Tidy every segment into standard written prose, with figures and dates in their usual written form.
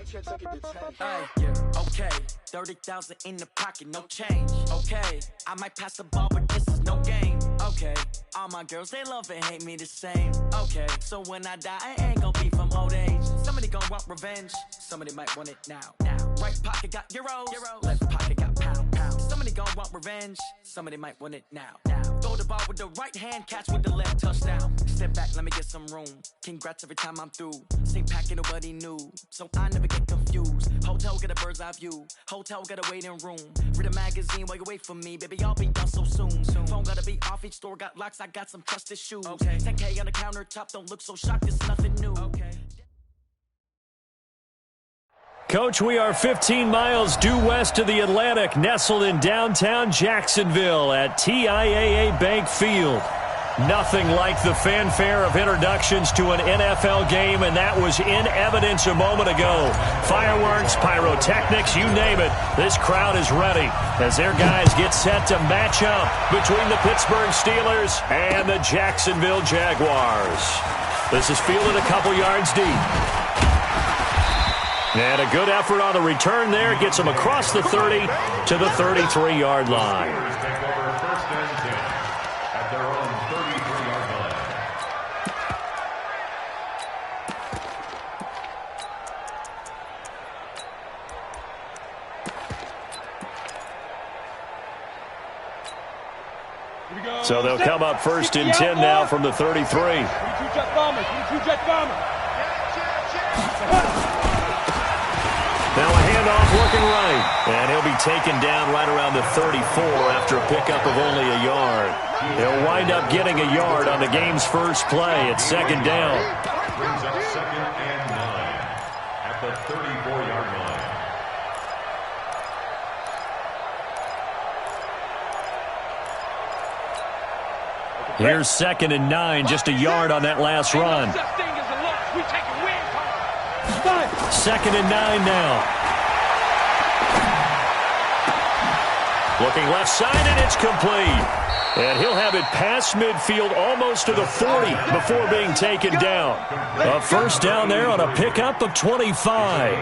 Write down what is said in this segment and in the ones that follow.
Okay, 30,000 in the pocket, no change. Okay, I might pass the ball, but this is no game. Okay, all my girls, they love and hate me the same. Okay, so when I die, I ain't gon' be from old age. Somebody gon' want revenge, somebody might want it now. Right pocket got euros, left pocket got pound. Somebody gon' want revenge, somebody might want it now. Throw the ball with the right hand, catch with the left, touchdown. Step back, let me get some room. Congrats every time I'm through. Same packet, nobody knew, so I never get confused. Hotel get a bird's eye view, hotel got a waiting room. Read a magazine while you wait for me, baby, I'll be done so soon. Phone gotta be off, each store got locks, I got some trusted shoes. 10K on the countertop, don't look so shocked, it's nothing new. Coach, we are 15 miles due west of the Atlantic, nestled in downtown Jacksonville at TIAA Bank Field. Nothing like the fanfare of introductions to an NFL game, and that was in evidence a moment ago. Fireworks, pyrotechnics, you name it. This crowd is ready as their guys get set to match up between the Pittsburgh Steelers and the Jacksonville Jaguars. This is fielded a couple yards deep. And a good effort on the return there. Gets him across the 30 to the 33-yard line. So they'll come up first and 10 now from the 33. Now a handoff looking right, and he'll be taken down right around the 34 after a pickup of only a yard. He'll wind up getting a yard on the game's first play. It's second down. That brings up 2nd and 9 at the 34-yard line. Here's 2nd and 9, just a yard on that last run. 2nd and 9 now. Looking left side, and it's complete. And he'll have it past midfield almost to the 40 before being taken down. A first down there on a pickup of 25.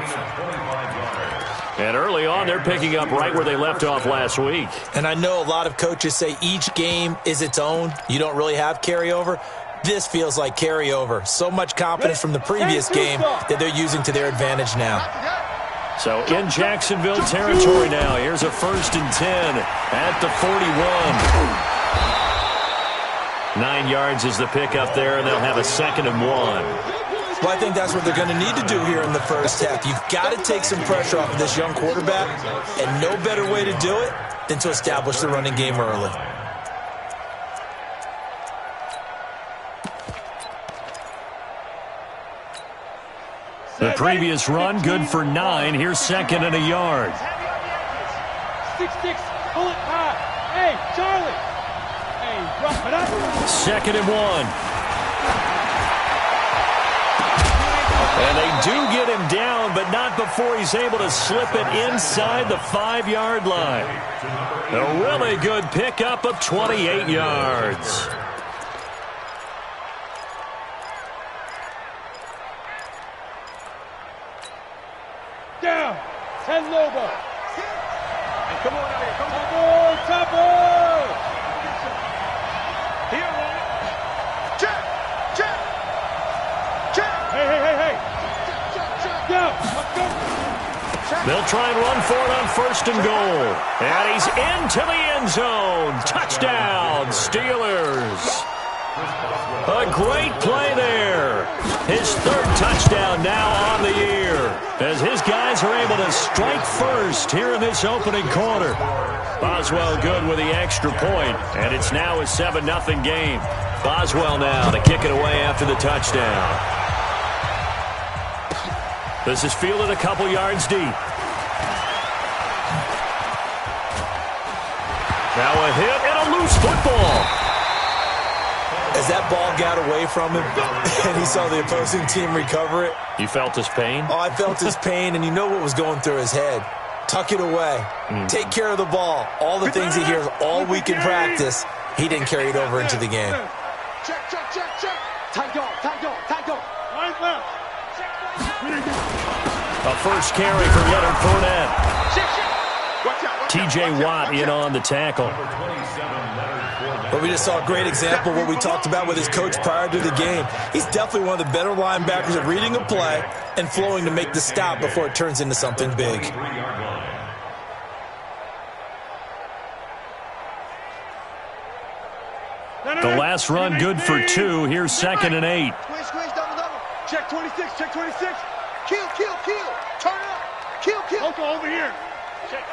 And early on, they're picking up right where they left off last week. And I know a lot of coaches say each game is its own. You don't really have carryover. This feels like carryover. So much confidence from the previous game that they're using to their advantage now. So in Jacksonville territory now. Here's a 1st and 10 at the 41. 9 yards is the pickup there, and they'll have a 2nd and 1. Well, I think that's what they're going to need to do here in the first half. You've got to take some pressure off of this young quarterback, and no better way to do it than to establish the running game early. The previous run, good for 9. Here's 2nd and a yard. 6-6, pull it high. Hey, Charlie. Hey, drop it up. 2nd and 1. And they do get him down, but not before he's able to slip it inside the 5-yard line. A really good pickup of 28 yards. Down. 10 Lobo. Hey, come on out here. Come on. Topper. Here, man. Check. Hey. Down. Let's go. They'll try and run for it on 1st and goal. And he's into the end zone. Touchdown, Steelers. A great play there. His 3rd touchdown now on the year, as his guys are able to strike first here in this opening quarter. Boswell good with the extra point, and it's now a 7-0 game. Boswell now to kick it away after the touchdown. This is fielded a couple yards deep. Now a hit and a loose football. As that ball got away from him and he saw the opposing team recover it. You felt his pain? Oh, I felt his pain, and you know what was going through his head. Tuck it away. Take care of the ball. All the things he hears all week in practice, he didn't carry it over into the game. Check. Time go. A first carry for Leonard Fournette. T.J. Watt in on the tackle. But we just saw a great example of what we talked about with his coach prior to the game. He's definitely one of the better linebackers at reading a play and flowing to make the stop before it turns into something big. The last run good for 2. Here's 2nd and 8. Squish, double. Check 26, check 26. Kill. Turn up. Kill. Okay, over here. Check.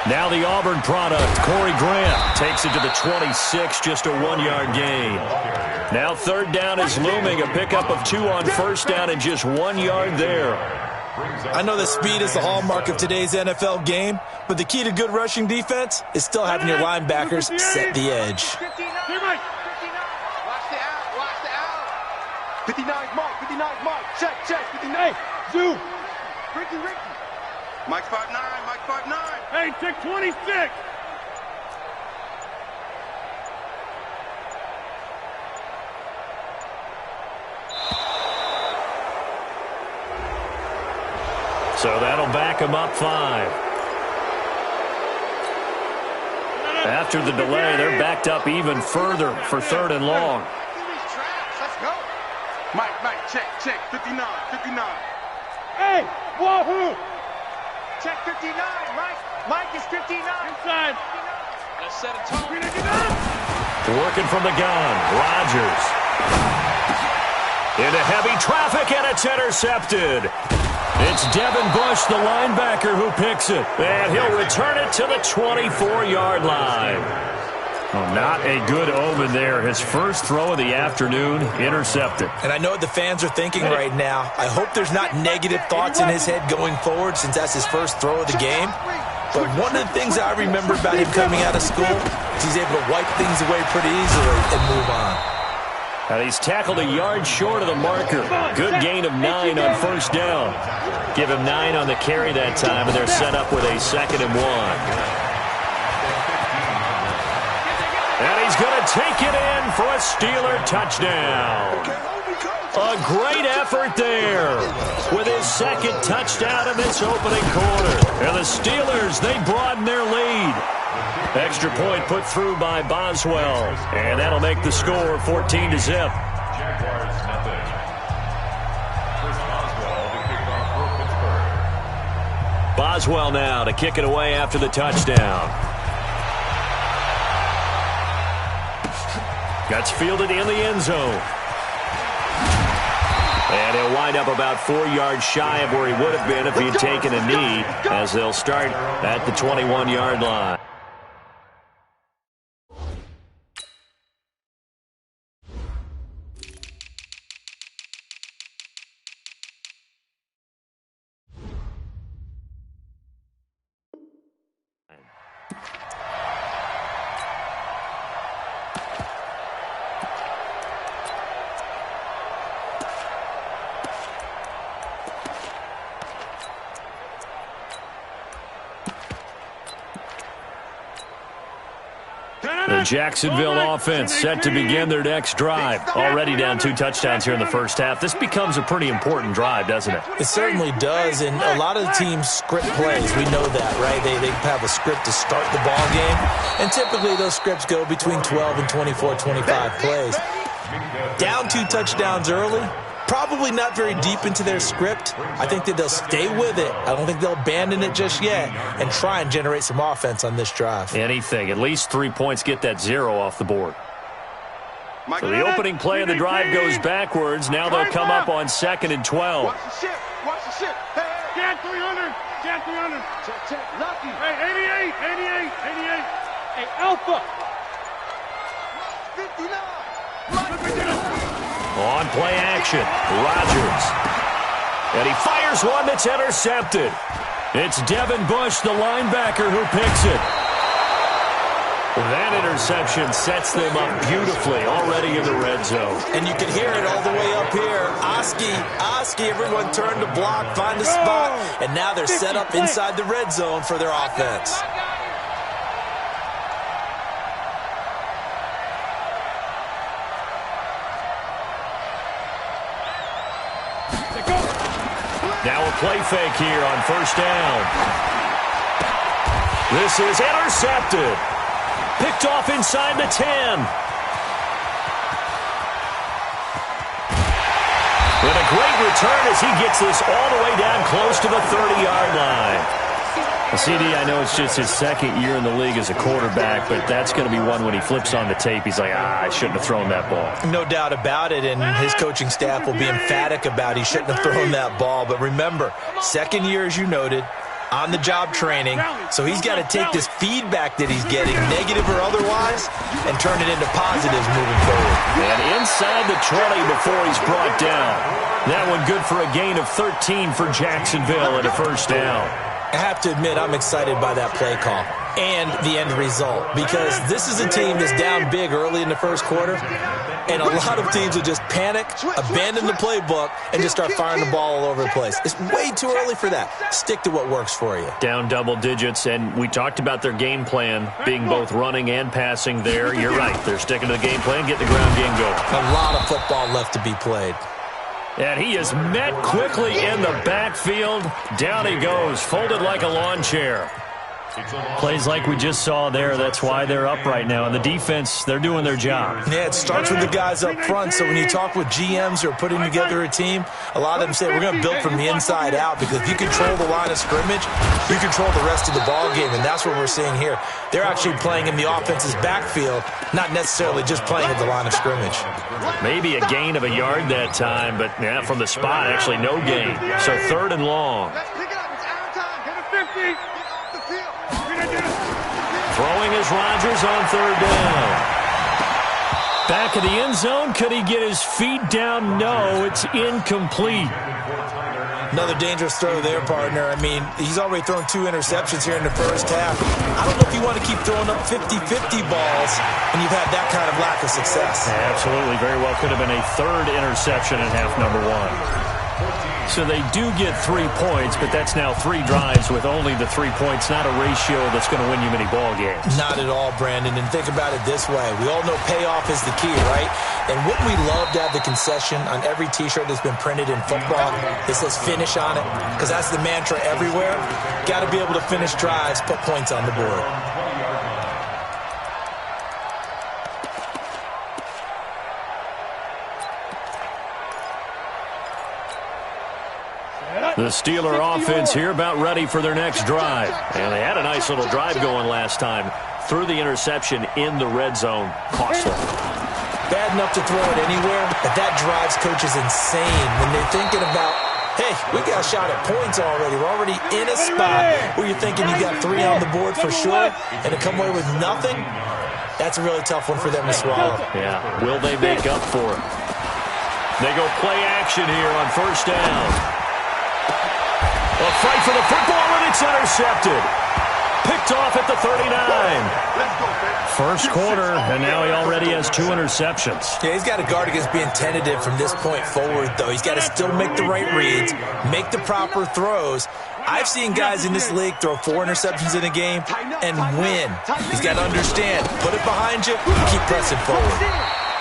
Now the Auburn product, Corey Grant, takes it to the 26, just a 1-yard gain. Now 3rd down is looming, a pickup of 2 on 1st down and just 1 yard there. I know that speed is the hallmark of today's NFL game, but the key to good rushing defense is still having your linebackers set the edge. Watch the out. 59's Mike. Check. 59. Zoom. Ricky. Mike 5'9". Hey, check 26. So that'll back him up 5. After the delay, they're backed up even further for 3rd and long. Let's go. Mike, check. 59. Hey, wahoo! Check 59, Mike is 59. Inside. Let's set a tone. Working from the gun, Rodgers. Into heavy traffic, and it's intercepted. It's Devin Bush, the linebacker, who picks it. And he'll return it to the 24-yard line. Well, not a good omen there. His first throw of the afternoon, intercepted. And I know what the fans are thinking right now. I hope there's not negative thoughts in his head going forward since that's his first throw of the game. But one of the things I remember about him coming out of school is he's able to wipe things away pretty easily and move on. And he's tackled a yard short of the marker. Good gain of 9 on 1st down. Give him 9 on the carry that time, and they're set up with a 2nd and 1. And he's going to take it in for a Steeler touchdown. A great effort there with his 2nd touchdown in this opening quarter. And the Steelers, they broaden their lead. Extra point put through by Boswell. And that'll make the score 14-0. Jaguars nothing. Chris Boswell to kick off for Pittsburgh. Boswell now to kick it away after the touchdown. That's fielded in the end zone. And he'll wind up about 4 yards shy of where he would have been if he had taken a knee, as they'll start at the 21-yard line. The Jacksonville offense set to begin their next drive. Already down 2 touchdowns here in the first half. This becomes a pretty important drive, doesn't it? It certainly does, and a lot of the teams script plays. We know that, right? They have a script to start the ball game, and typically those scripts go between 12 and 24, 25 plays. Down 2 touchdowns early, probably not very deep into their script. I think that they'll stay with it. I don't think they'll abandon it just yet and try and generate some offense on this drive. Anything. At least 3 points, get that 0 off the board. So the opening play of the drive goes backwards. Now they'll come up on 2nd and 12. Watch the ship. Hey, Jan 300. Check. Lucky. Hey, 88. Hey, Alpha. 59. On play action, Rodgers. And he fires one that's intercepted. It's Devin Bush, the linebacker, who picks it. That interception sets them up beautifully already in the red zone. And you can hear it all the way up here. Oski, everyone turned to block, find a spot, and now they're set up inside the red zone for their offense. Now a play fake here on first down. This is intercepted. Picked off inside the 10. With a great return as he gets this all the way down close to the 30-yard line. CD, I know it's just his second year in the league as a quarterback, but that's going to be one when he flips on the tape. He's like, I shouldn't have thrown that ball. No doubt about it, and his coaching staff will be emphatic about he shouldn't have thrown that ball. But remember, second year, as you noted, on-the-job training, so he's got to take this feedback that he's getting, negative or otherwise, and turn it into positives moving forward. And inside the 20 before he's brought down. That one good for a gain of 13 for Jacksonville and a first down. I have to admit, I'm excited by that play call and the end result, because this is a team that's down big early in the first quarter, and a lot of teams will just panic, abandon the playbook, and just start firing the ball all over the place. It's way too early for that. Stick to what works for you. Down double digits, and we talked about their game plan being both running and passing there. You're right. They're sticking to the game plan, getting the ground game going. A lot of football left to be played. And he is met quickly in the backfield. Down he goes, folded like a lawn chair. Plays like we just saw there. That's why they're up right now. And the defense, they're doing their job. Yeah, it starts with the guys up front. So when you talk with GMs who are putting together a team, a lot of them say, we're going to build from the inside out, because if you control the line of scrimmage, you control the rest of the ball game. And that's what we're seeing here. They're actually playing in the offense's backfield, not necessarily just playing at the line of scrimmage. Maybe a gain of a yard that time, but yeah, from the spot, actually no gain. So 3rd and long. Throwing is Rodgers on 3rd down. Back of the end zone. Could he get his feet down? No, it's incomplete. Another dangerous throw there, partner. I mean, he's already thrown 2 interceptions here in the first half. I don't know if you want to keep throwing up 50-50 balls when you've had that kind of lack of success. Absolutely. Very well could have been a 3rd interception in half number 1. So they do get 3 points, but that's now 3 drives with only the 3 points, not a ratio that's going to win you many ball games. Not at all, Brandon. And think about it this way. We all know payoff is the key, right? And wouldn't we love to have the concession on every T-shirt that's been printed in football that says finish on it? Because that's the mantra everywhere. Got to be able to finish drives, put points on the board. The Steeler offense here about ready for their next drive. And they had a nice little drive going last time. Threw the interception in the red zone. Costly. Bad enough to throw it anywhere, but that drives coaches insane when they're thinking about, hey, we got a shot at points already. We're already in a spot where you're thinking you got 3 on the board for sure, and to come away with nothing, that's a really tough one for them to swallow. Yeah, will they make up for it? They go play action here on first down. A fight for the football, and it's intercepted. Picked off at the 39. First quarter, and now he already has 2 interceptions. Yeah, he's got to guard against being tentative from this point forward, though. He's got to still make the right reads, make the proper throws. I've seen guys in this league throw 4 interceptions in a game and win. He's got to understand, put it behind you, keep pressing forward.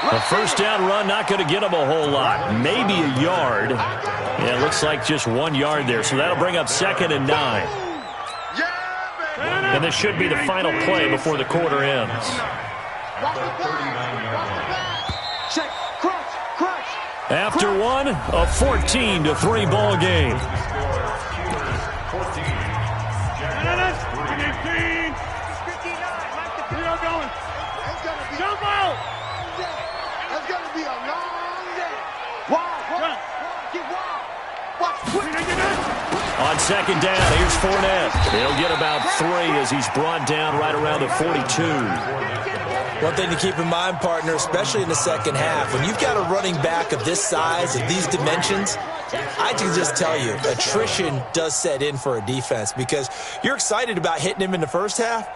A first down run, not going to get him a whole lot. Maybe a yard. Yeah, it looks like just 1 yard there. So that'll bring up 2nd and 9. And this should be the final play before the quarter ends. After one, a 14-3 ball game. On second down, here's Fournette. He'll get about 3 as he's brought down right around the 42. One thing to keep in mind, partner, especially in the second half, when you've got a running back of this size, of these dimensions, I can just tell you, attrition does set in for a defense, because you're excited about hitting him in the first half,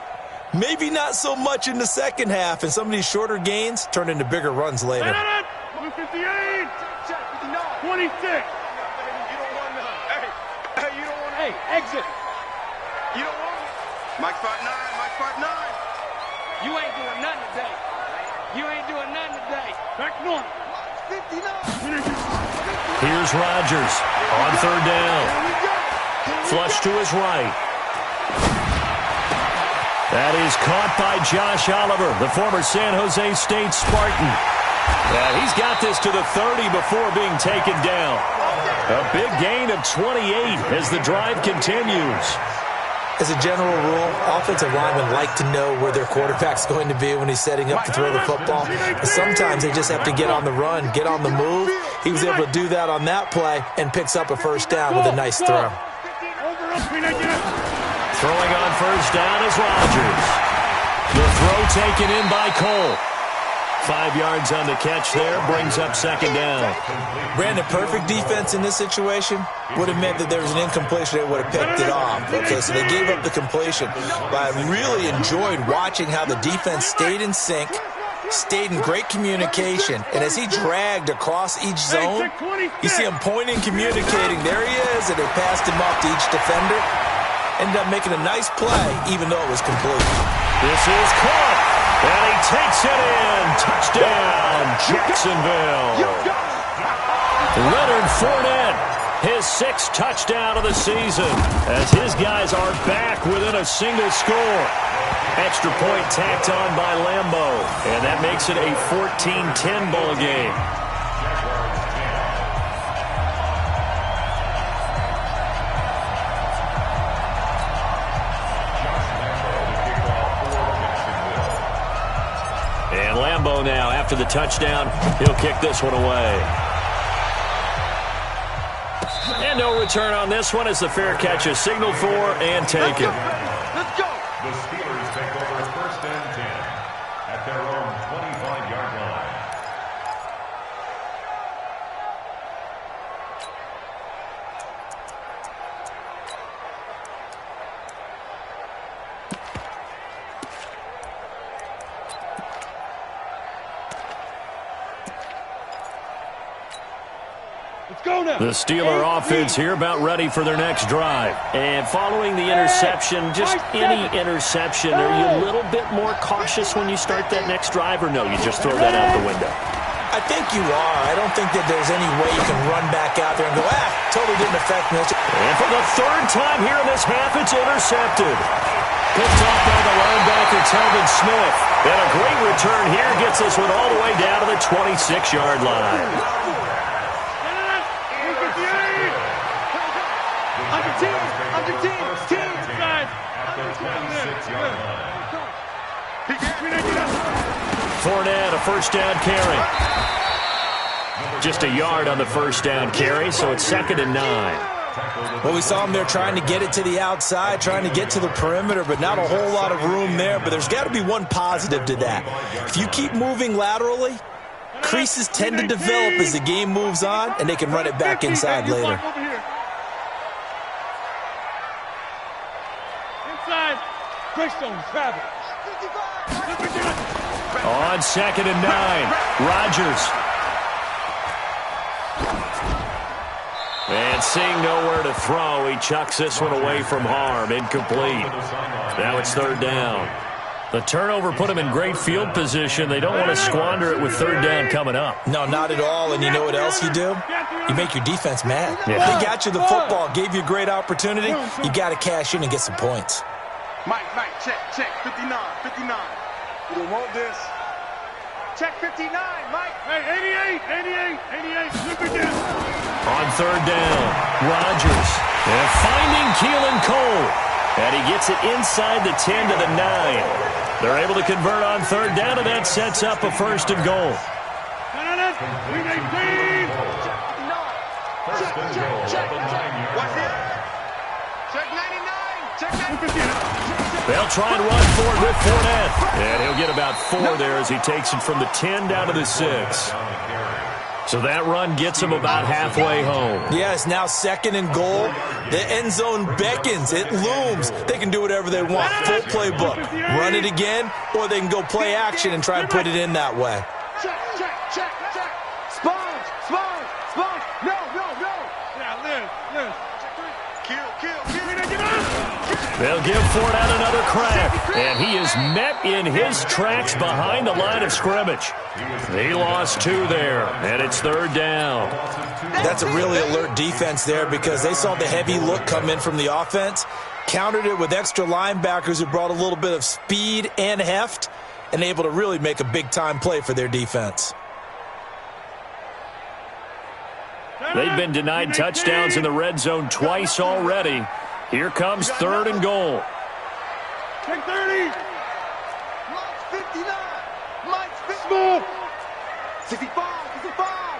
maybe not so much in the second half, and some of these shorter gains turn into bigger runs later. 58, 26. Hey, exit. You don't want it. Mike 5'9", Mike 5'9". You ain't doing nothing today. You ain't doing nothing today. Back north. Here's Rodgers on third down. Flush to his right. That is caught by Josh Oliver, the former San Jose State Spartan. And he's got this to the 30 before being taken down. A big gain of 28 as the drive continues. As a general rule, offensive linemen like to know where their quarterback's going to be when he's setting up to throw the football. But sometimes they just have to get on the run, get on the move. He was able to do that on that play and picks up a first down with a nice throw. Throwing on first down is Rodgers. The throw taken in by Cole. 5 yards on the catch there, brings up second down. Brandon, perfect defense in this situation would have meant that there was an incompletion. They would have picked it off. Okay, so they gave up the completion. But I really enjoyed watching how the defense stayed in sync, stayed in great communication, and as he dragged across each zone, you see him pointing, communicating. There he is, and they passed him off to each defender. Ended up making a nice play, even though it was complete. This is caught, and he takes it in. Touchdown, Jacksonville. Leonard Fournette, his 6th touchdown of the season, as his guys are back within a single score. Extra point tacked on by Lambeau, and that makes it a 14-10 ball game. And Lambeau now, after the touchdown, he'll kick this one away. And no return on this one as the fair catch is signaled for and taken. Let's go. The Steelers take over first and 10 at their own 25-yard line. The Steeler offense here about ready for their next drive. And following the interception, just any interception, are you a little bit more cautious when you start that next drive, or no, you just throw that out the window? I think you are. I don't think that there's any way you can run back out there and go, totally didn't affect me. And for the 3rd time here in this half, it's intercepted. Picked off by the linebacker, Telvin Smith. And a great return here gets this one all the way down to the 26-yard line. Fournette, a first down carry. Just a yard on the first down carry, so it's 2nd and 9. Well, we saw him there trying to get it to the outside, trying to get to the perimeter, but not a whole lot of room there. But there's got to be one positive to that. If you keep moving laterally, creases tend to develop as the game moves on, and they can run it back inside later. Inside, Greystone, Travis. On 2nd and 9, Rodgers. And seeing nowhere to throw, he chucks this one away from harm. Incomplete. Now it's 3rd down. The turnover put him in great field position. They don't want to squander it with 3rd down coming up. No, not at all. And you know what else you do? You make your defense mad. Yeah. They got you the football, gave you a great opportunity. You got to cash in and get some points. Mike, check, 59. You don't want this. Check 59, Mike. Hey, 88. Look at this. On 3rd down, Rodgers. And finding Keelan Cole. And he gets it inside the 10 to the 9. They're able to convert on 3rd down, and that sets up a 1st and goal. Check 99. They'll try and run for it with Fournette. And he'll get about 4 there as he takes it from the 10 down to the 6. So that run gets him about halfway home. Yes, now 2nd and goal. The end zone beckons. It looms. They can do whatever they want. Full playbook. Run it again, or they can go play action and try and put it in that way. Check. Sponge. No. Yeah, Liz. Kill. They'll give Fournette another crack, and he is met in his tracks behind the line of scrimmage. He lost 2 there, and it's 3rd down. That's a really alert defense there because they saw the heavy look come in from the offense, countered it with extra linebackers who brought a little bit of speed and heft, and able to really make a big-time play for their defense. They've been denied touchdowns in the red zone twice already. Here comes 3rd and goal. Take 30. Mike's 59. Mike's 50. Smooth. 65. 65.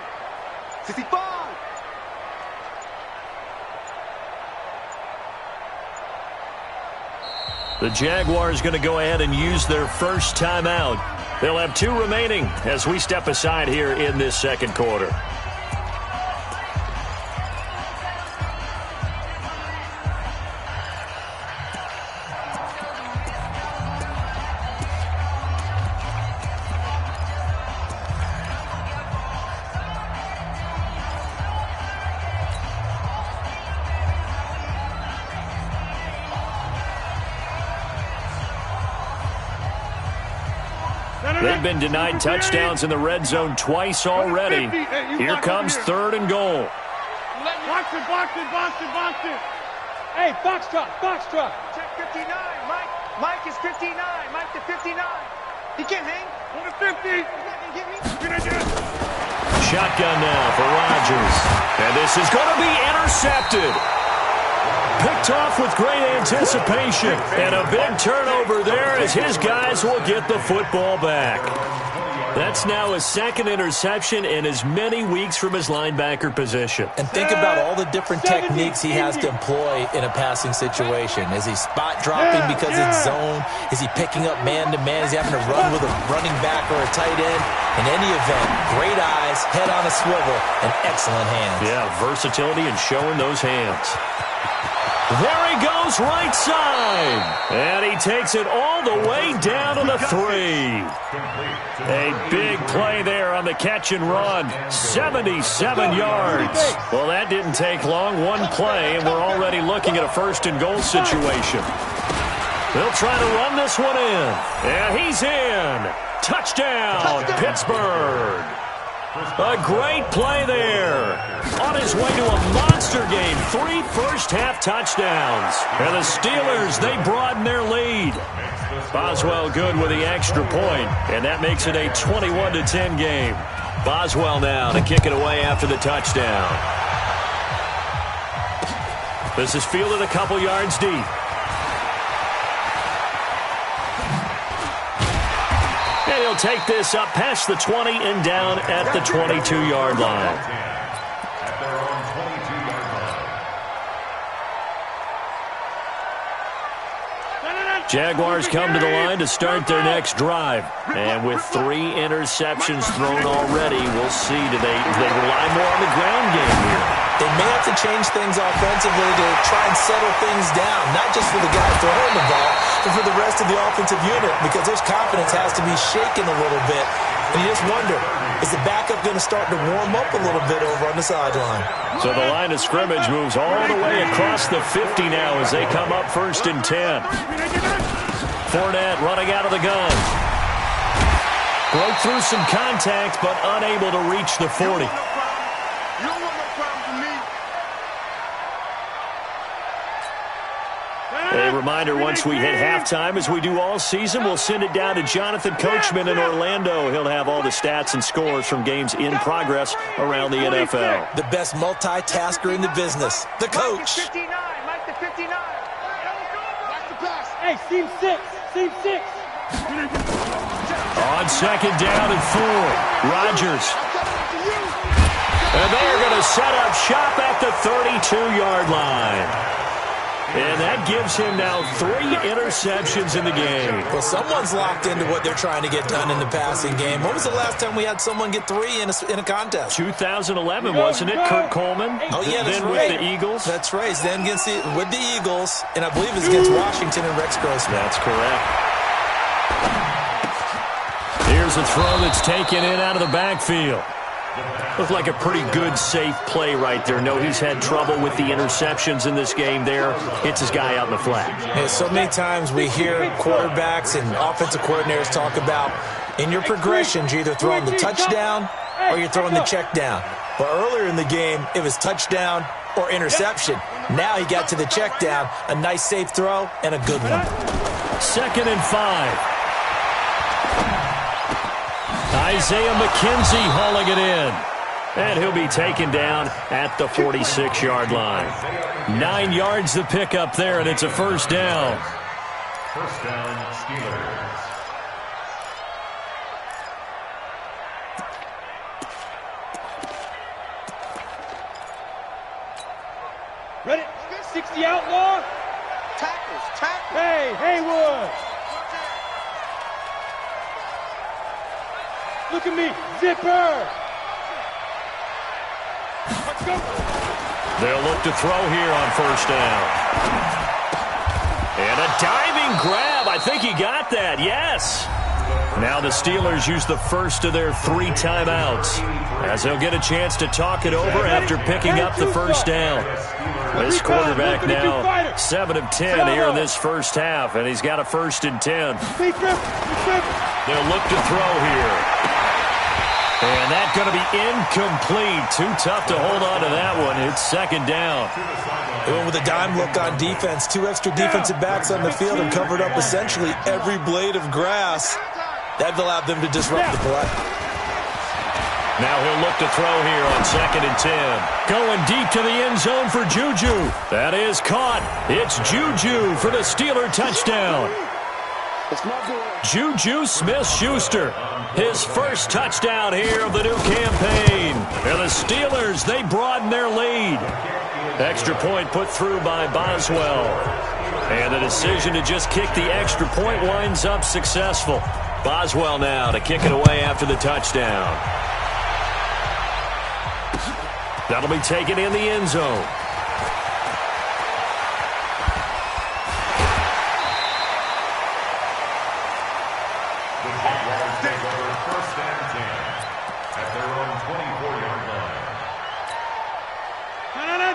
65. The Jaguars going to go ahead and use their first timeout. They'll have 2 remaining as we step aside here in this second quarter. They've been denied touchdowns in the red zone twice already. Here comes 3rd and goal. Box it, box it, box it, box it. Hey, box truck, box truck. Check 59, Mike. Mike is 59. Mike to 59. He can't hang. Go to 50. He's not going to get me. Shotgun now for Rodgers. And this is going to be intercepted. Picked off with great anticipation. And a big turnover there as his guys will get the football back. That's now his 2nd interception in as many weeks from his linebacker position. And think about all the different techniques he has to employ in a passing situation. Is he spot dropping because it's zone? Is he picking up man-to-man? Is he having to run with a running back or a tight end? In any event, great eyes, head on a swivel, and excellent hands. Yeah, versatility and showing those hands. There he goes, right side. And he takes it all the way down to the 3. A big play there on the catch and run. 77 yards. Well, that didn't take long. 1 play, and we're already looking at a 1st and goal situation. They'll try to run this one in. And he's in. Touchdown, Pittsburgh. A great play there. On his way to a monster game. 3 first-half touchdowns. And the Steelers, they broaden their lead. Boswell good with the extra point, and that makes it a 21-10 game. Boswell now to kick it away after the touchdown. This is fielded a couple yards deep. And he'll take this up past the 20 and down at the 22-yard line. At their own 22-yard line. Jaguars come to the line to start their next drive. And with 3 interceptions thrown already, we'll see do they rely more on the ground game here. They may have to change things offensively to try and settle things down, not just for the guy throwing the ball, but for the rest of the offensive unit, because their confidence has to be shaken a little bit. And you just wonder, is the backup going to start to warm up a little bit over on the sideline? So the line of scrimmage moves all the way across the 50 now as they come up 1st and 10. Fournette running out of the gun. Broke through some contact, but unable to reach the 40. A reminder, once we hit halftime, as we do all season, we'll send it down to Jonathan Coachman in Orlando. He'll have all the stats and scores from games in progress around the NFL. The best multitasker in the business, the coach. Mike to 59. Hey, seam 6. Seam 6. On 2nd down and 4, Rodgers. And they're going to set up shop at the 32-yard line. And that gives him now 3 interceptions in the game. Well, someone's locked into what they're trying to get done in the passing game. When was the last time we had someone get 3 in a contest? 2011, wasn't it? Kurt Coleman? Oh, yeah, that's then right. With the Eagles? That's right. Then with the Eagles, and I believe it's against Washington and Rex Grossman. That's correct. Here's a throw that's taken in out of the backfield. Looked like a pretty good, safe play right there. No, he's had trouble with the interceptions in this game there. Hits his guy out in the flat. Yeah, so many times we hear quarterbacks and offensive coordinators talk about in your progressions, you're either throwing the touchdown or you're throwing the check down. But earlier in the game, it was touchdown or interception. Now he got to the check down, a nice safe throw, and a good one. 2nd and 5. Isaiah McKenzie hauling it in. And he'll be taken down at the 46-yard line. 9 yards the pickup there, and it's a first down. First down, Steelers. Ready? 60 outlaw. Tackles. Hey, Haywood. Look at me. Zipper. Let's go. They'll look to throw here on first down. And a diving grab. I think he got that. Yes. Now the Steelers use the first of their 3 timeouts as they'll get a chance to talk it over after picking up the first down. This quarterback now 7 of 10 here in this first half, and he's got a 1st and 10. They'll look to throw here. And that's going to be incomplete. Too tough to hold on to that one. It's 2nd down. They went with a dime look on defense. 2 extra defensive backs on the field and covered up essentially every blade of grass. That allowed them to disrupt the play. Now he'll look to throw here on 2nd and 10. Going deep to the end zone for Juju. That is caught. It's Juju for the Steeler touchdown. Juju Smith-Schuster, his first touchdown here of the new campaign. And the Steelers, they broaden their lead. Extra point put through by Boswell. And the decision to just kick the extra point winds up successful. Boswell now to kick it away after the touchdown. That'll be taken in the end zone.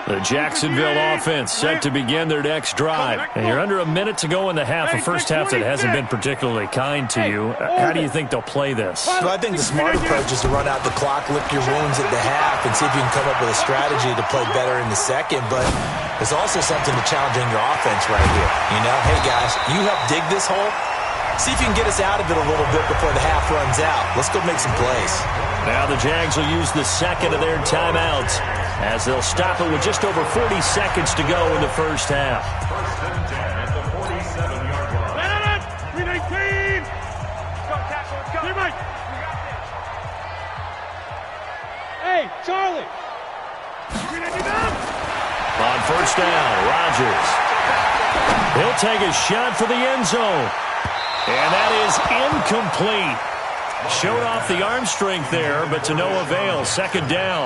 The Jacksonville offense set to begin their next drive. And you're under a minute to go in the half, a first half that hasn't been particularly kind to you. How do you think they'll play this? Well, I think the smart approach is to run out the clock, lick your wounds at the half, and see if you can come up with a strategy to play better in the second. But there's also something to challenging your offense right here. You know, hey, guys, you help dig this hole. See if you can get us out of it a little bit before the half runs out. Let's go make some plays. Now the Jags will use the second of their timeouts as they'll stop it with just over 40 seconds to go in the first half. First and 10 at the 47-yard line. 319. Go, tackle, let's go. Here, Mike. We got this. Hey, Charlie. 399. On first down, Rodgers. He'll take a shot for the end zone. And that is incomplete. Showed off the arm strength there, but to no avail. 2nd down.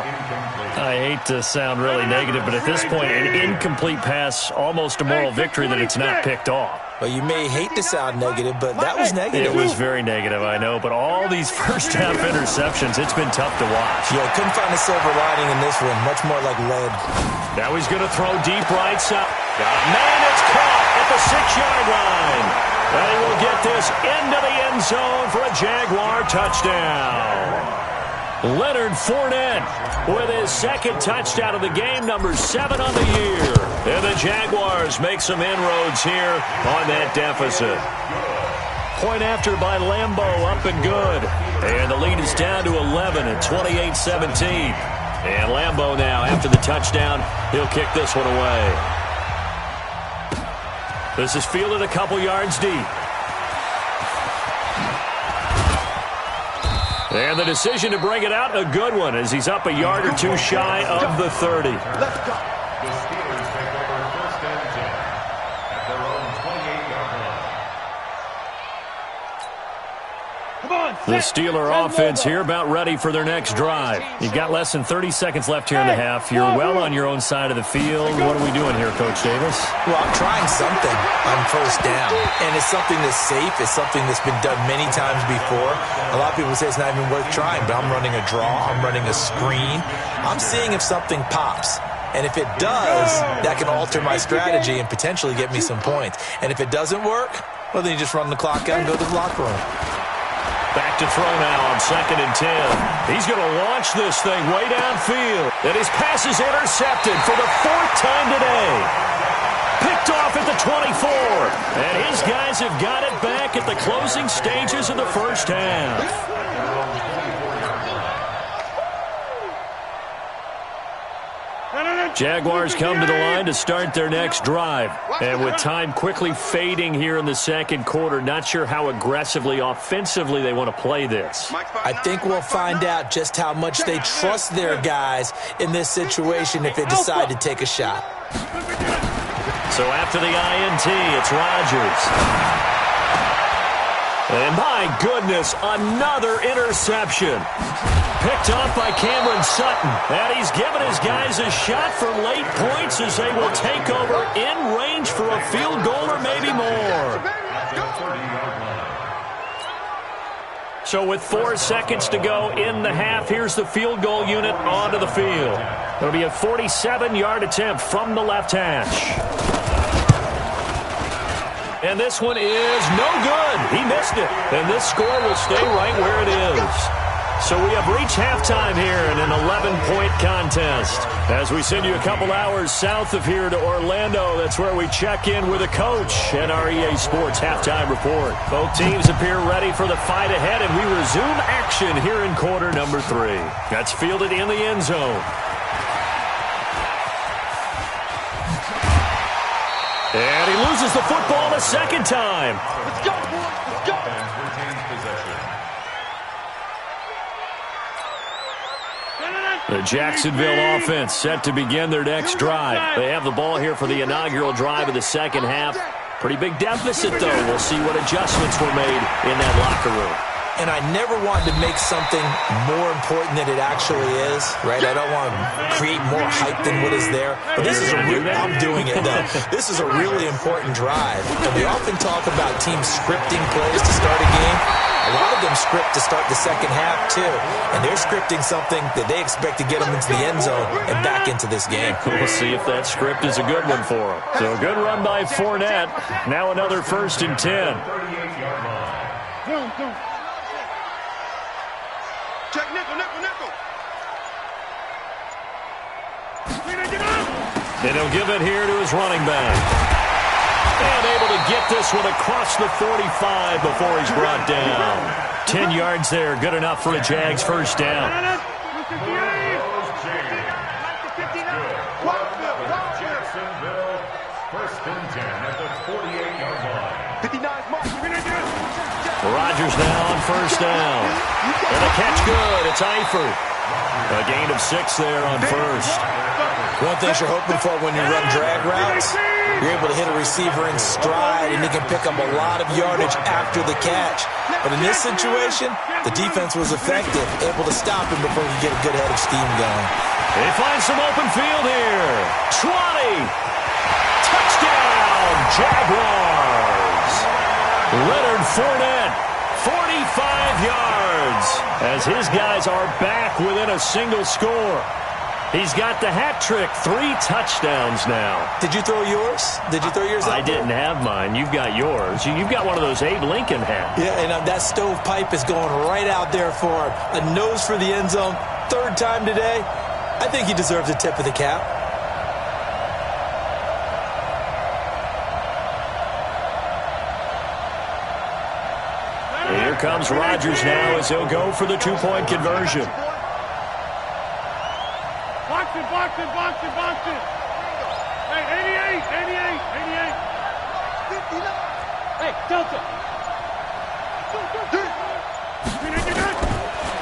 I hate to sound really negative, but at this point, an incomplete pass, almost a moral victory that it's not picked off. Well, you may hate to sound negative, but that was negative. It was very negative, I know, but all these first-half interceptions, it's been tough to watch. Yeah, couldn't find a silver lining in this one. Much more like lead. Now he's going to throw deep right side. Man, it's caught at the 6-yard line. And he will get this into the end zone for a Jaguar touchdown. Leonard Fournette with his 2nd touchdown of the game, number 7 on the year. And the Jaguars make some inroads here on that deficit. Point after by Lambo, up and good. And the lead is down to 11 at 28-17. And Lambo now, after the touchdown, he'll kick this one away. This is fielded a couple yards deep. And the decision to bring it out, a good one, as he's up a yard or two shy of the 30. The Steelers take over first and 10 at their own 28-yard line. Come on, The Steeler offense here about ready for their next drive. You've got less than 30 seconds left here in the half. You're well on your own side of the field. What are we doing here, Coach Davis? Well, I'm trying something on first down, and it's something that's safe. It's something that's been done many times before. A lot of people say it's not even worth trying, but I'm running a draw. I'm running a screen. I'm seeing if something pops. And if it does, that can alter my strategy and potentially get me some points. And if it doesn't work, well, then you just run the clock out and go to the locker room. Back to throw now on 2nd and 10. He's going to launch this thing way downfield. And his pass is intercepted for the 4th time today. Picked off at the 24. And his guys have got it back at the closing stages of the first half. Jaguars come to the line to start their next drive. And with time quickly fading here in the second quarter, not sure how aggressively, offensively they want to play this. I think we'll find out just how much they trust their guys in this situation if they decide to take a shot. So after the INT, it's Rodgers. And my goodness, another interception. Picked off by Cameron Sutton. And he's given his guys a shot for late points as they will take over in range for a field goal or maybe more. So with 4 seconds to go in the half, here's the field goal unit onto the field. It'll be a 47-yard attempt from the left hash. And this one is no good. He missed it. And this score will stay right where it is. So we have reached halftime here in an 11-point contest. As we send you a couple hours south of here to Orlando, that's where we check in with a coach and our EA Sports halftime report. Both teams appear ready for the fight ahead, and we resume action here in quarter number 3. That's fielded in the end zone. And he loses the football a second time. Let's go, boys. Let's go. The Jacksonville offense set to begin their next drive. They have the ball here for the inaugural drive of the second half. Pretty big deficit, though. We'll see what adjustments were made in that locker room. And I never wanted to make something more important than it actually is, right? I don't want to create more hype than what is there. But this is I'm doing it, though. This is a really important drive. And we often talk about teams scripting plays to start a game. A lot of them script to start the second half, too. And they're scripting something that they expect to get them into the end zone and back into this game. We'll see if that script is a good one for them. So a good run by Fournette. Now another 1st and 10. Check nickel, nickel, nickel. And he'll give it here to his running back. And able to get this one across the 45 before he's brought down. 10 yards there, good enough for a Jags first down. Jacksonville, 1st and 10 at the 48-yard line. 59's mark. Rodgers now on first down. And the catch good. It's Eifert. A gain of 6 there on first. One thing you're hoping for when you run drag routes, you're able to hit a receiver in stride, and he can pick up a lot of yardage after the catch. But in this situation, the defense was effective, able to stop him before he could get a good head of steam going. They find some open field here. 20. Touchdown, Jaguars. Leonard Fournette, 45 yards, as his guys are back within a single score. He's got the hat trick, 3 touchdowns now. Did you throw yours? Did you throw yours out? I didn't have mine. You've got yours. You've got one of those Abe Lincoln hats. Yeah, and that stovepipe is going right out there for him. A nose for the end zone, 3rd time today. I think he deserves a tip of the cap. Here comes Rodgers now as he'll go for the 2-point conversion. Box it. Hey, 88. Hey, Delta.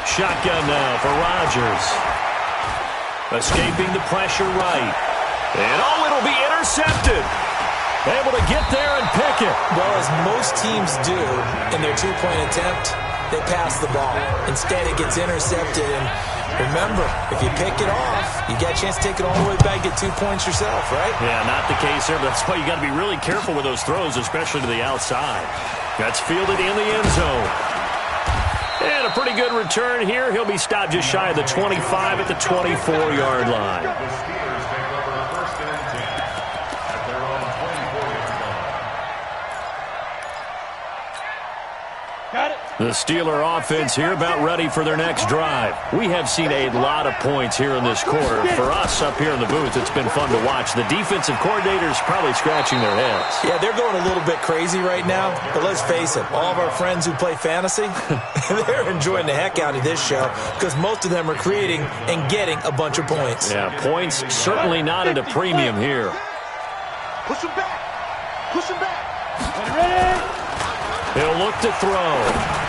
Shotgun now for Rodgers. Escaping the pressure right. And it'll be intercepted. Able to get there and pick it. Well, as most teams do in their 2-point attempt, they pass the ball. Instead, it gets intercepted. And remember, if you pick it off, you got a chance to take it all the way back, get 2 points yourself, right? Yeah, not the case there, but that's why you got to be really careful with those throws, especially to the outside. That's fielded in the end zone. And a pretty good return here. He'll be stopped just shy of the 25 at the 24-yard line. The Steelers take over first and 10 at their own 24-yard line. Got it. The Steeler offense here about ready for their next drive. We have seen a lot of points here in this quarter. For us up here in the booth, it's been fun to watch. The defensive coordinators probably scratching their heads. Yeah, they're going a little bit crazy right now, but let's face it, all of our friends who play fantasy, they're enjoying the heck out of this show because most of them are creating and getting a bunch of points. Yeah, points certainly not at a premium here. Push him back. Push him back. Ready? He'll look to throw.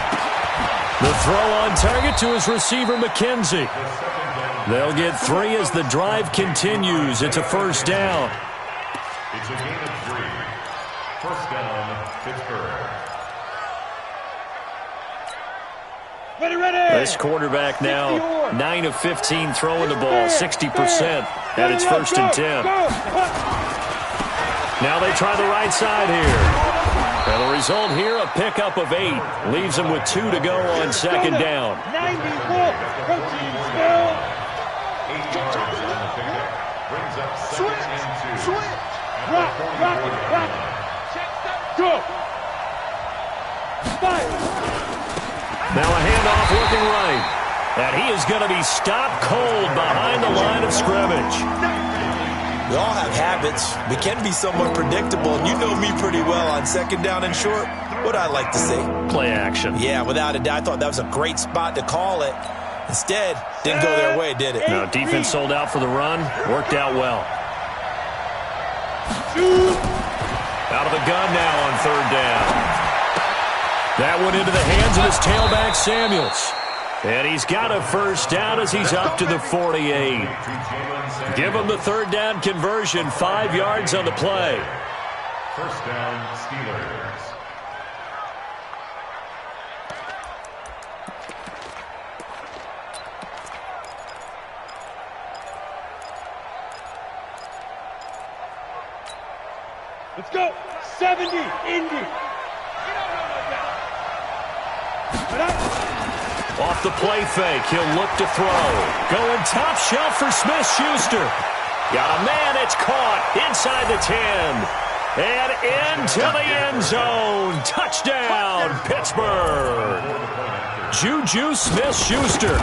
The throw on target to his receiver, McKenzie. They'll get 3 as the drive continues. It's a first down. It's a gain of 3. First down, Pittsburgh. Ready. This quarterback now 9 of 15 throwing the ball, 60% at its first and 10. Now they try the right side here. And the result here, a pickup of 8. Leaves them with 2 to go on second down. 90 protein still. 8 yards on the pickup. Brings up second and 2. Switch. Rock. Go. Fire. Now a handoff looking right. And he is going to be stopped cold behind the line of scrimmage. We all have habits. We can be somewhat predictable, and you know me pretty well on second down and short. What I like to see? Play action. Yeah, without a doubt. I thought that was a great spot to call it. Instead, didn't go their way, did it? No, defense sold out for the run. Worked out well. Out of the gun now on third down. That one into the hands of his tailback, Samuels. And he's got a first down as he's up to the 48. Give him the third down conversion, 5 yards on the play. First down, Steelers. Let's go. 70. Indy. Off the play fake, he'll look to throw. Going top shelf for Smith-Schuster. Got a man, it's caught inside the 10. And into the end zone. Touchdown, Pittsburgh. Juju Smith-Schuster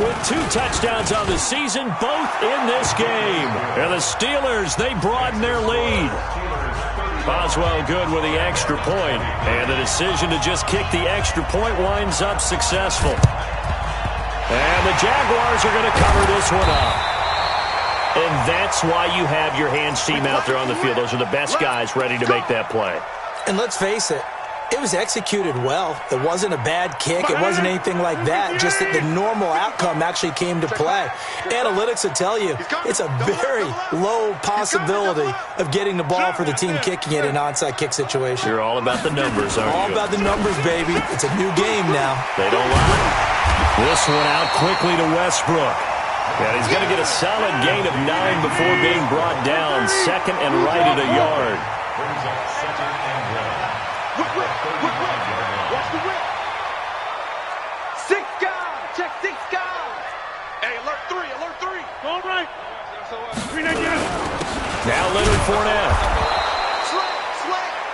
with 2 touchdowns on the season, both in this game. And the Steelers, they broaden their lead. Boswell good with the extra point, and the decision to just kick the extra point winds up successful. And the Jaguars are going to cover this one up. And that's why you have your hands team out there on the field. Those are the best guys ready to make that play. And let's face it, it was executed well. It wasn't a bad kick. It wasn't anything like that. Just that the normal outcome actually came to play. Analytics will tell you it's a very low possibility of getting the ball for the team kicking it in an onside kick situation. You're all about the numbers, aren't you? All about the numbers, baby. It's a new game now. They don't lie. This one out quickly to Westbrook. And he's going to get a solid gain of 9 before being brought down. Second and right at a yard. Brings up second and 1. Watch the whip. 6 guys. Check 6 guys. Hey, alert 3. All right. 399. Now Leonard Fournette.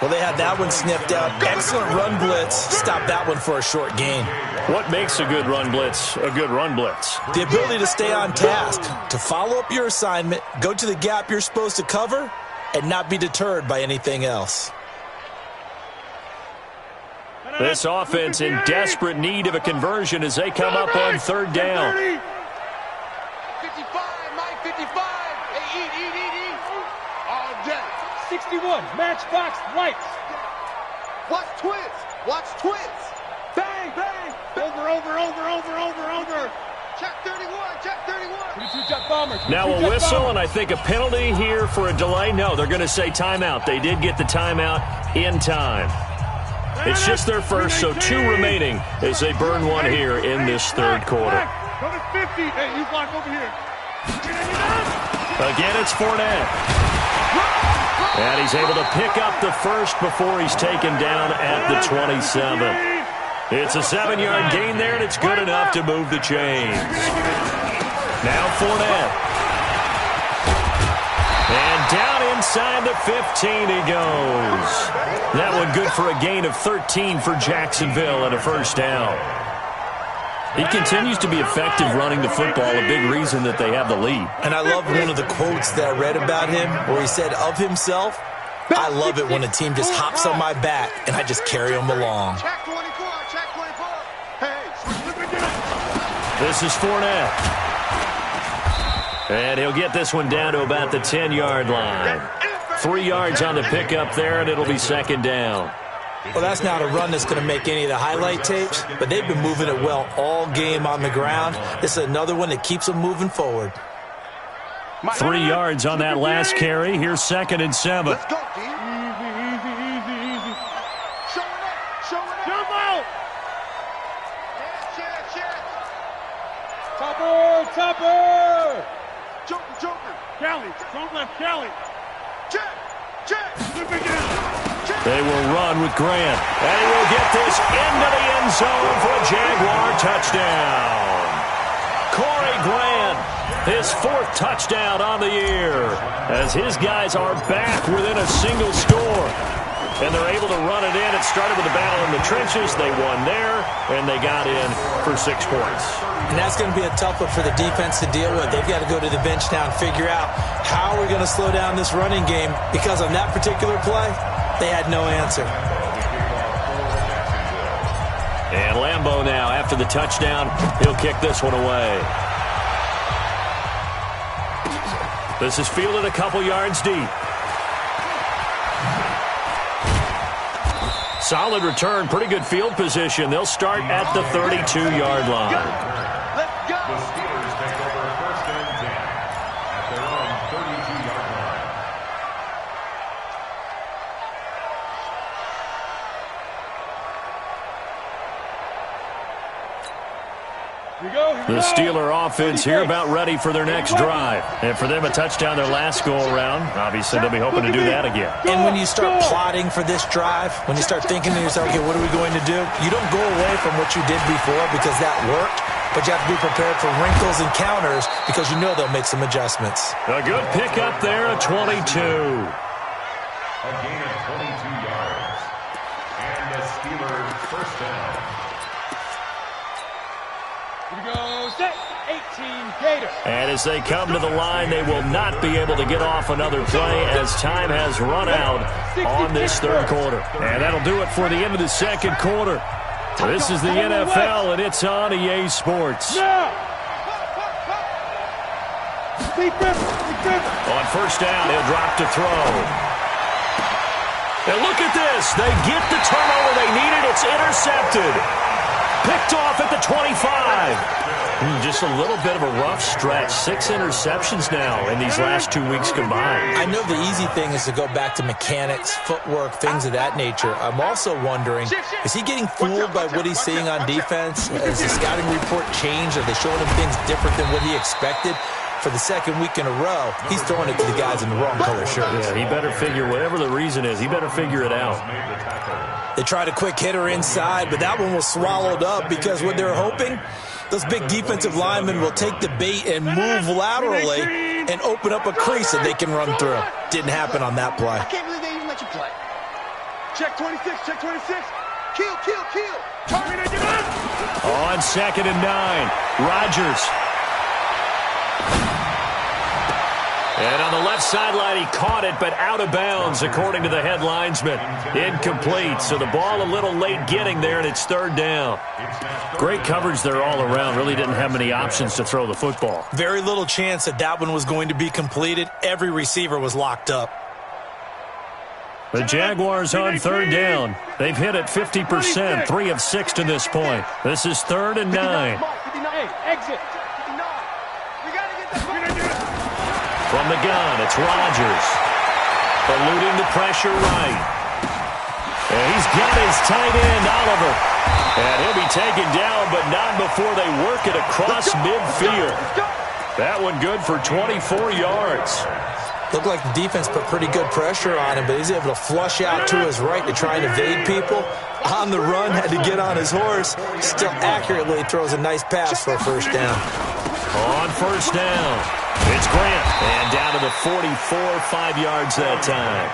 Well, they had that one snipped out. Excellent run blitz. Stop that one for a short gain. What makes a good run blitz a good run blitz? The ability to stay on task, to follow up your assignment, go to the gap you're supposed to cover, and not be deterred by anything else. This offense in desperate need of a conversion as they come up on third down. 55, Mike, 55. Hey, eat. All day. 61, matchbox lights. Watch twins. Bang. Over. Check 31. 22 jet bomber. Now a whistle and I think a penalty here for a delay. No, they're going to say timeout. They did get the timeout in time. It's just their first, so 2 remaining as they burn one here in this third quarter. Go to 50. Hey, you block over here. Again, it's Fournette. And he's able to pick up the first before he's taken down at the 27. It's a 7-yard gain there, and it's good enough to move the chains. Now Fournette. And down inside the 15 he goes. That one good for a gain of 13 for Jacksonville and a first down. He continues to be effective running the football, a big reason that they have the lead. And I love one of the quotes that I read about him where he said of himself, I love it when a team just hops on my back and I just carry them along. Check 24, check 24. Hey, This is Fournette. And he'll get this one down to about the 10-yard line. 3 yards on the pickup there, and it'll be second down. Well, that's not a run that's going to make any of the highlight tapes, but they've been moving it well all game on the ground. This is another one that keeps them moving forward. 3 yards on that last carry. Here's 2nd and 7. let's go, D. Easy. Showing up. Jump out. Check. Topper. Joker. Kelly. Don't left Kelly. Check. They will run with Grant. And he will get this into the end zone for a Jaguar touchdown. Corey Grant, his 4th touchdown on the year, as his guys are back within a single score. And they're able to run it in. It started with a battle in the trenches. They won there, and they got in for 6 points. And that's going to be a tough one for the defense to deal with. They've got to go to the bench now and figure out how we're going to slow down this running game, because on that particular play, they had no answer. And Lambeau now, after the touchdown, he'll kick this one away. This is fielded a couple yards deep. Solid return, pretty good field position. They'll start at the 32-yard line. Let's go. The Steelers take over 1st and 10 at their own 32-yard line. The Steeler offense here about ready for their next drive. And for them, a touchdown their last go-around. Obviously, they'll be hoping to do that again. And when you start plotting for this drive, when you start thinking to yourself, okay, what are we going to do? You don't go away from what you did before because that worked, but you have to be prepared for wrinkles and counters because you know they'll make some adjustments. A good pickup there at 22. A gain of 22 yards. And the Steelers first down. Here we go. Set. 18 Gator. And as they come to the line, they will not be able to get off another play as time has run out on this third quarter. And that'll do it for the end of the second quarter. This is the NFL, and it's on EA Sports. On first down, he'll drop to throw. And look at this. They get the turnover they needed. It's intercepted. Picked off at the 25. Just a little bit of a rough stretch. 6 interceptions now in these last 2 weeks combined. I know the easy thing is to go back to mechanics, footwork, things of that nature. I'm also wondering, is he getting fooled by what he's seeing on defense? Has the scouting report changed? Are they showing him things different than what he expected? For the second week in a row, he's throwing it to the guys in the wrong color shirts. Yeah, he better figure, whatever the reason is, he better figure it out. They tried a quick hitter inside, but that one was swallowed up because what they're hoping, those big defensive linemen will take the bait and move laterally and open up a crease that they can run through. Didn't happen on that play. I can't believe they even let you play. Check 26, check 26. Kill. Target it, get up. On 2nd and 9, Rodgers. And on the left sideline, he caught it, but out of bounds, according to the head linesman. Incomplete, so the ball a little late getting there, and it's third down. Great coverage there all around. Really didn't have many options to throw the football. Very little chance that one was going to be completed. Every receiver was locked up. The Jaguars on third down. They've hit it 50%, 3 of 6 to this point. This is 3rd and 9. Hey, exit. We got to get that. From the gun, it's Rodgers. Eluding the pressure right. And he's got his tight end, Oliver. And he'll be taken down, but not before they work it across midfield. That one good for 24 yards. Looked like the defense put pretty good pressure on him, but he's able to flush out to his right to try and evade people. On the run, had to get on his horse. Still accurately throws a nice pass for a first down. On first down, it's Grant. And down to the 44, 5 yards that time.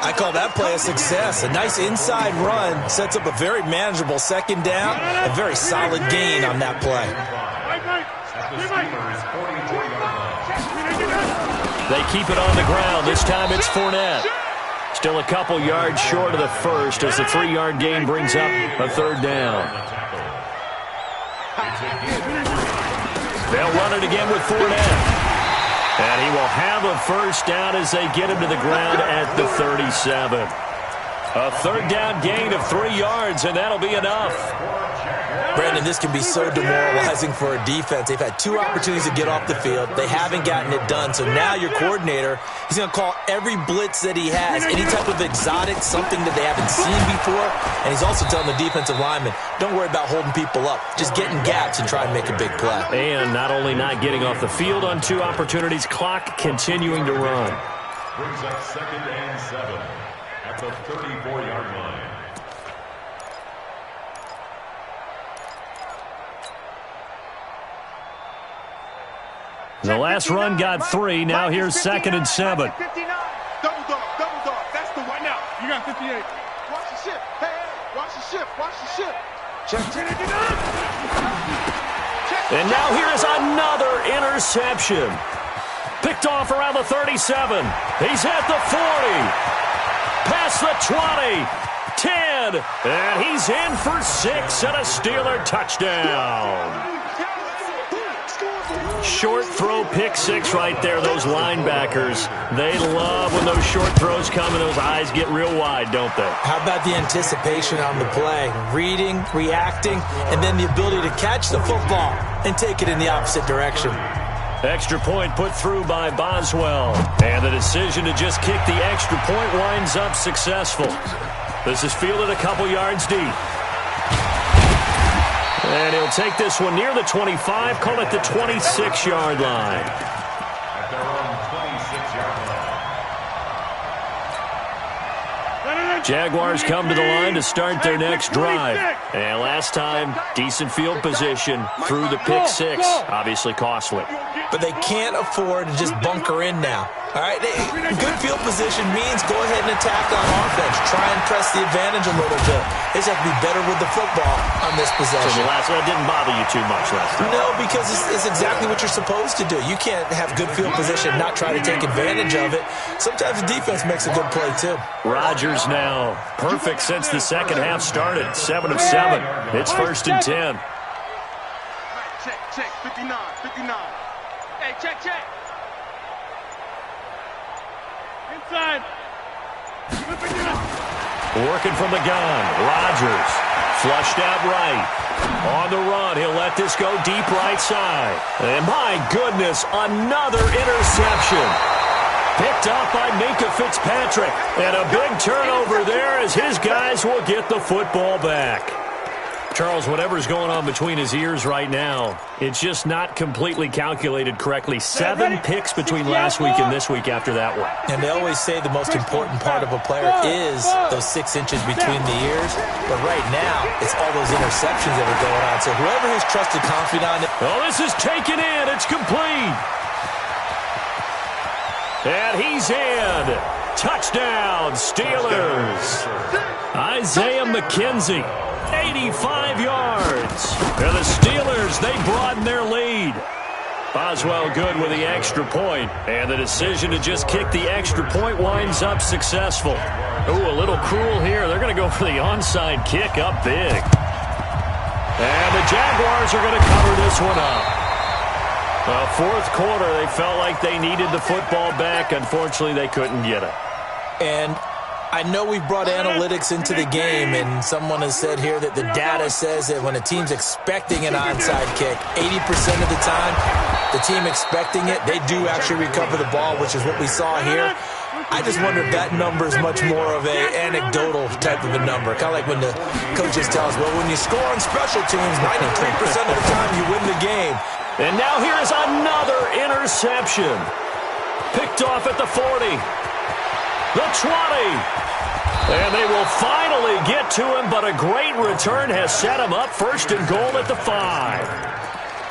I call that play a success. A nice inside run sets up a very manageable second down. A very solid gain on that play. They keep it on the ground. This time it's Fournette. Still a couple yards short of the first as the 3-yard gain brings up a third down. They'll run it again with Fournette. And he will have a first down as they get him to the ground at the 37. A third down gain of 3 yards, and that'll be enough. Brandon, this can be so demoralizing for a defense. They've had 2 opportunities to get off the field. They haven't gotten it done. So now your coordinator, he's going to call every blitz that he has, any type of exotic, something that they haven't seen before. And he's also telling the defensive lineman, don't worry about holding people up. Just get in gaps and try and make a big play. And not only not getting off the field on 2 opportunities, clock continuing to run. Brings up 2nd and 7 at the 34-yard line. The last run got 3. Now here's 2nd and 7. Double dog. That's the one. Now you got 58. Watch the ship. Hey, watch the ship. Watch the ship. Check. And now here's another interception. Picked off around the 37. He's at the 40. Past the 20. 10. And he's in for 6 and a Steeler touchdown. Short throw, pick 6 right there. Those linebackers, they love when those short throws come and those eyes get real wide, don't they? How about the anticipation on the play? Reading, reacting, and then the ability to catch the football and take it in the opposite direction. Extra point put through by Boswell. And the decision to just kick the extra point winds up successful. This is fielded a couple yards deep. And he'll take this one near the 25, call it the 26-yard line. At their own 26-yard line. Jaguars come to the line to start their next drive. And last time, decent field position through the pick 6. Obviously costly. But they can't afford to just bunker in now. All right, good field position means go ahead and attack on offense. Try and press the advantage a little bit. They just have to be better with the football on this possession. So that didn't bother you too much last time? No, because it's exactly what you're supposed to do. You can't have good field position and not try to take advantage of it. Sometimes the defense makes a good play, too. Rodgers now perfect since the second half started. 7 of 7. It's 1st and 10. Check. 59. Hey, check. Inside. Working from the gun. Rodgers flushed out right. On the run, he'll let this go deep right side. And my goodness, another interception. Picked up by Minkah Fitzpatrick. And a big turnover there as his guys will get the football back. Charles, whatever's going on between his ears right now, it's just not completely calculated correctly. 7 picks between last week and this week after that one. And they always say the most important part of a player is those 6 inches between the ears. But right now, it's all those interceptions that are going on. So whoever his trusted confidant... Oh, this is taken in. It's complete. And he's in. Touchdown, Steelers. Isaiah McKenzie. 85 yards. And the Steelers, they broaden their lead. Boswell good with the extra point. And the decision to just kick the extra point winds up successful. Ooh, a little cruel here. They're going to go for the onside kick up big. And the Jaguars are going to cover this one up. Fourth quarter, they felt like they needed the football back. Unfortunately, they couldn't get it. And I know we've brought analytics into the game, and someone has said here that the data says that when a team's expecting an onside kick, 80% of the time, the team expecting it, they do actually recover the ball, which is what we saw here. I just wonder if that number is much more of a anecdotal type of a number. Kind of like when the coaches tell us, well, when you score on special teams, 93% of the time you win the game. And now here is another interception. Picked off at the 40. The 20. And they will finally get to him, but a great return has set him up first and goal at the 5.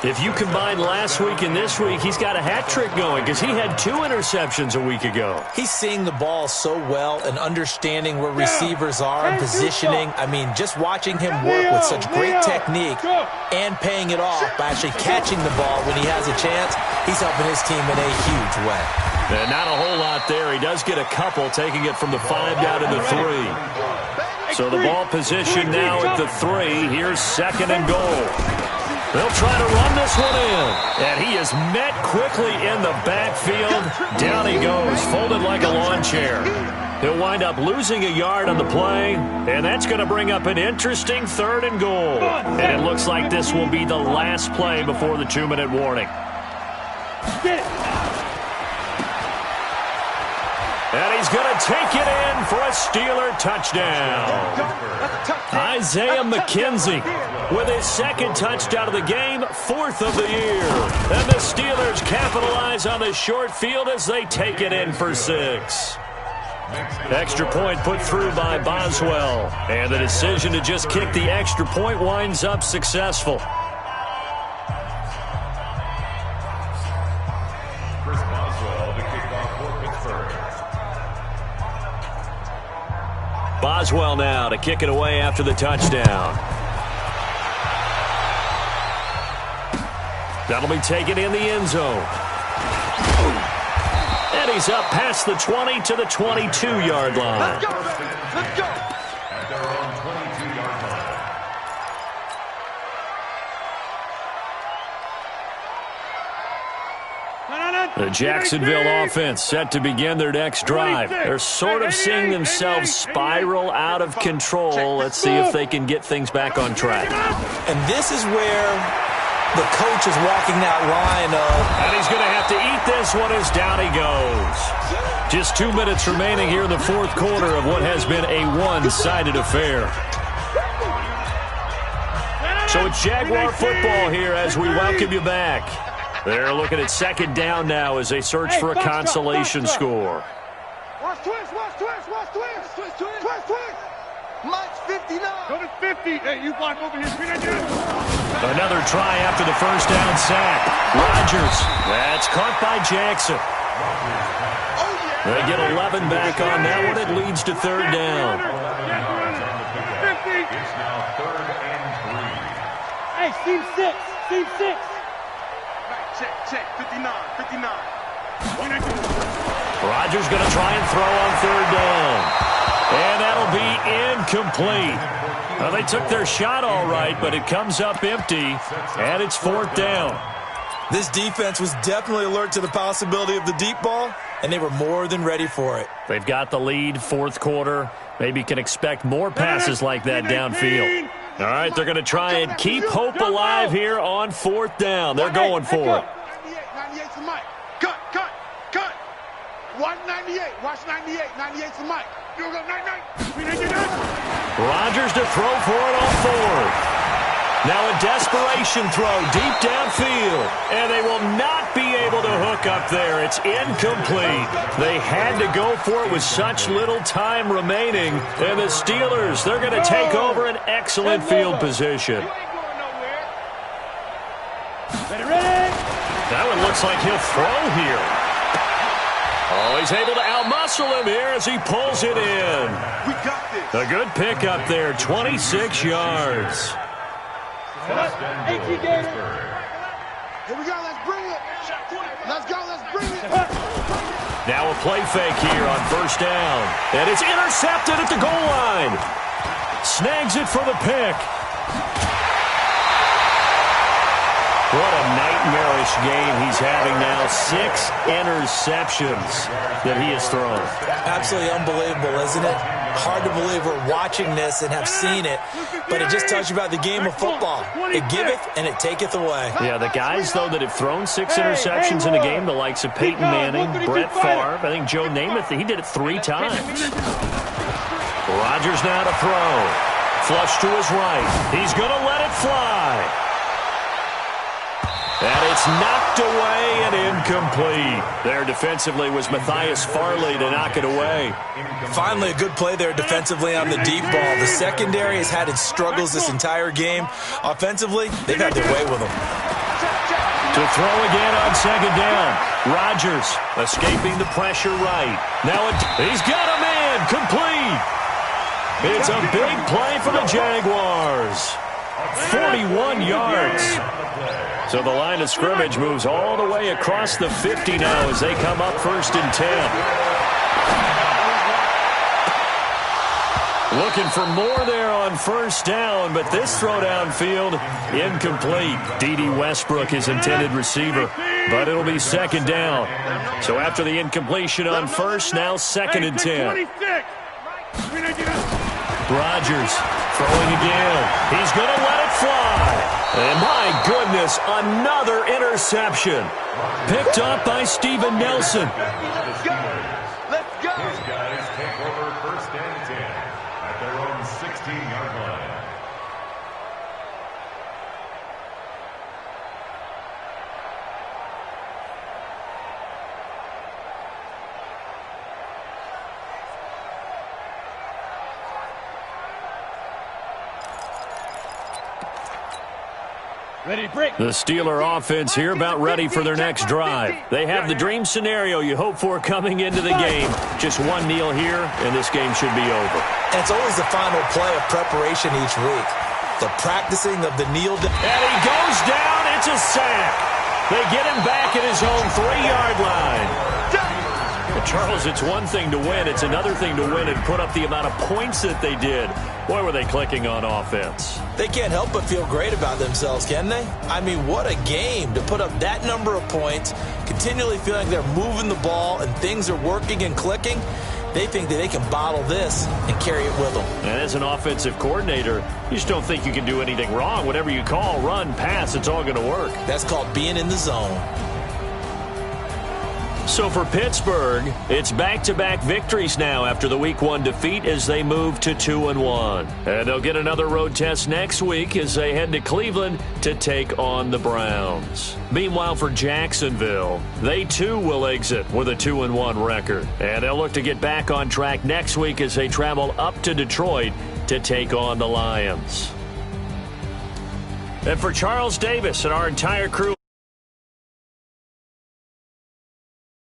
If you combine last week and this week, he's got a hat trick going because he had 2 interceptions a week ago. He's seeing the ball so well and understanding where receivers are and positioning. I mean, just watching him work with such great technique and paying it off by actually catching the ball when he has a chance, he's helping his team in a huge way. And not a whole lot there. He does get a couple, taking it from the 5 down to the 3. So the ball position now at the 3. Here's second and goal. They'll try to run this one in. And he is met quickly in the backfield. Down he goes, folded like a lawn chair. He'll wind up losing a yard on the play. And that's going to bring up an interesting third and goal. And it looks like this will be the last play before the 2-minute warning. And he's going to take it in for a Steeler touchdown. Isaiah McKenzie with his second touchdown of the game, 4th of the year. And the Steelers capitalize on the short field as they take it in for 6. Extra point put through by Boswell. And the decision to just kick the extra point winds up successful. Boswell now to kick it away after the touchdown. That'll be taken in the end zone. And he's up past the 20 to the 22-yard line. Let's go, let's go. At their own 22-yard line. The Jacksonville offense set to begin their next drive. They're sort of seeing themselves spiral out of control. Let's see if they can get things back on track. And this is where the coach is walking that line of... And he's going to have to eat this one as down he goes. Just 2 minutes remaining here in the 4th quarter of what has been a one-sided affair. So it's Jaguar football here as we welcome you back. They're looking at second down now as they search for a consolation score. Watch twist, watch twist, watch twist. Twist, twist, twist, twist. Mike's 59. Go to 50. Hey, you block over here. Another try after the first down sack. Rodgers. That's caught by Jackson. They get 11 back on that one. It leads to third down. It's now 3rd and 3. Hey, seam 6. Seam 6. Check, 59, 59. Rodgers going to try and throw on third down. And that'll be incomplete. Well, they took their shot all right, but it comes up empty, and it's 4th down. This defense was definitely alert to the possibility of the deep ball, and they were more than ready for it. They've got the lead, 4th quarter. Maybe can expect more passes like that downfield. All right, they're going to try and keep hope alive here on 4th down. They're going for it. 98 to Mike. Cut. Watch 98. Watch 98. 98 to Mike. You go 99. Rodgers to throw for it on 4th. Now a desperation throw deep downfield. And they will not be able to hook up there. It's incomplete. They had to go for it with such little time remaining. And the Steelers, they're going to take over an excellent field position. That one looks like he'll throw here. Oh, he's able to outmuscle him here as he pulls it in. We got this. A good pickup there, 26 yards. Here we go, let's bring it. Let's go, let's bring it. Now a play fake here on first down. And it's intercepted at the goal line. Snags it for the pick. What a nightmarish game he's having now. 6 interceptions that he has thrown. Absolutely unbelievable, isn't it? Hard to believe we're watching this and have seen it, but it just tells you about the game of football. It giveth and it taketh away. Yeah, the guys, though, that have thrown 6 interceptions in a game, the likes of Peyton Manning, Brett Favre, I think Joe Namath, he did it 3 times. Rodgers now to throw. Flush to his right. He's going to let it fly. And it's knocked away and incomplete. There defensively was Matthias Farley to knock it away. Finally, a good play there defensively on the deep ball. The secondary has had its struggles this entire game. Offensively, they've had their way with them. To throw again on second down. Rodgers escaping the pressure right. Now he's got a man complete. It's a big play for the Jaguars. 41 yards. So the line of scrimmage moves all the way across the 50 now as they come up 1st and 10. Looking for more there on 1st down, but this throw downfield incomplete. D.D. Westbrook, his intended receiver, but it'll be 2nd down. So after the incompletion on 1st, now 2nd and 10. Rodgers throwing again. He's going to let it fly. And my goodness, another interception. Picked up by Steven Nelson. Let's go. Let's go. These guys take over 1st and 10 at their own 16-yard line. Ready, break. The Steeler offense here about ready for their next drive. They have the dream scenario you hope for coming into the game. Just one kneel here, and this game should be over. And it's always the final play of preparation each week. The practicing of the kneel down. And he goes down. It's a sack. They get him back at his own 3-yard line. Charles, it's one thing to win. It's another thing to win and put up the amount of points that they did. Boy, were they clicking on offense. They can't help but feel great about themselves, can they? I mean, what a game to put up that number of points, continually feeling they're moving the ball and things are working and clicking. They think that they can bottle this and carry it with them. And as an offensive coordinator, you just don't think you can do anything wrong. Whatever you call, run, pass, it's all going to work. That's called being in the zone. So for Pittsburgh, it's back-to-back victories now after the Week 1 defeat as they move to 2-1. And they'll get another road test next week as they head to Cleveland to take on the Browns. Meanwhile, for Jacksonville, they too will exit with a 2-1 record. And they'll look to get back on track next week as they travel up to Detroit to take on the Lions. And for Charles Davis and our entire crew,